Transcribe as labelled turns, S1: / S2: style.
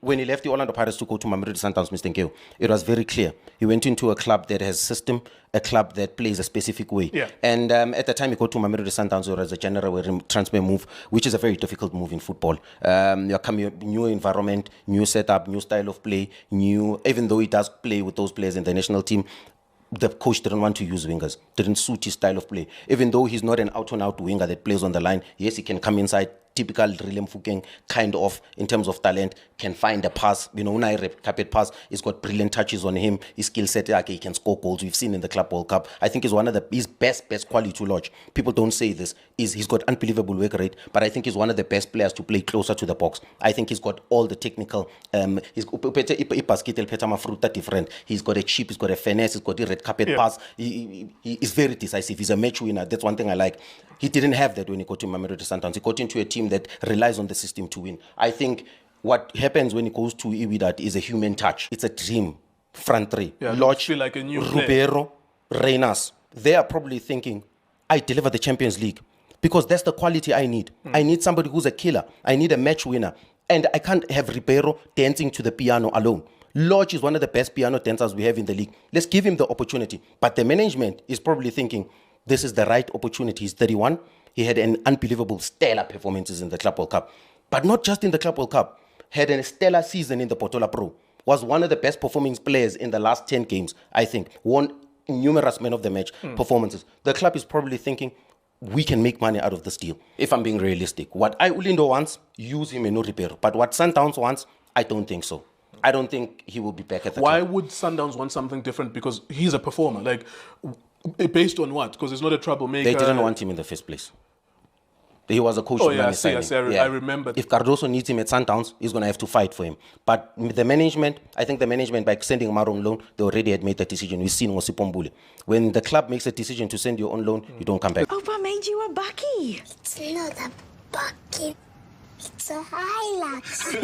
S1: When he left the Orlando Pirates to go to Mamelodi Sundowns, Mr. Nkeo, it was very clear. He went into a club that has system, a club that plays a specific way.
S2: Yeah.
S1: And at the time he got to Mamelodi Sundowns, or as a general transfer move, which is a very difficult move in football. You're coming, new environment, new setup, new style of play, even though he does play with those players in the national team, the coach didn't want to use wingers, didn't suit his style of play. Even though he's not an out-and-out winger that plays on the line, yes, he can come inside, typical Rilem Fukeng kind of, in terms of talent, can find a pass. You know, Unai Carpet pass, he's got brilliant touches on him. His skill set, okay, he can score goals. We've seen in the Club World Cup. I think he's one of his best quality to lodge. People don't say this. He's got unbelievable work rate, but I think he's one of the best players to play closer to the box. I think he's got all the technical, he's got a chip, he's got a finesse, he's got a red carpet pass. He's very decisive. He's a match winner. That's one thing I like. He didn't have that when he got to Mamelodi Sundowns. He got into a team that relies on the system to win. I think what happens when he goes to Wydad is a human touch. It's a dream. Front three.
S2: Yeah,
S1: Lorch,
S2: feel like a new
S1: Ribeiro, Reynas. They are probably thinking, I deliver the Champions League because that's the quality I need. I need somebody who's a killer. I need a match winner. And I can't have Ribeiro dancing to the piano alone. Lorch is one of the best piano dancers we have in the league. Let's give him the opportunity. But the management is probably thinking, this is the right opportunity. He's 31. He had an unbelievable stellar performances in the Club World Cup. But not just in the Club World Cup. Had a stellar season in the Portola Pro. Was one of the best performing players in the last 10 games, I think. Won numerous men of the match performances. The club is probably thinking, we can make money out of this deal. If I'm being realistic. What Ulindo wants, use him and no Ribeiro. But what Sundowns wants, I don't think so. I don't think he will be back at the
S2: Why
S1: club.
S2: would Sundowns want something different? Because he's a performer. Like, based on what? Because he's not a troublemaker.
S1: They didn't want him in the first place. He was a coach.
S2: Oh, yeah, I remember.
S1: If Cardoso needs him at Sundowns, he's going to have to fight for him. But the management, I think the management, by sending him out on loan, they already had made that decision. We've seen Osipombule. When the club makes a decision to send you on loan, you don't come back.
S3: Opa made you a bucky.
S4: It's not a bucket. It's a Hilux.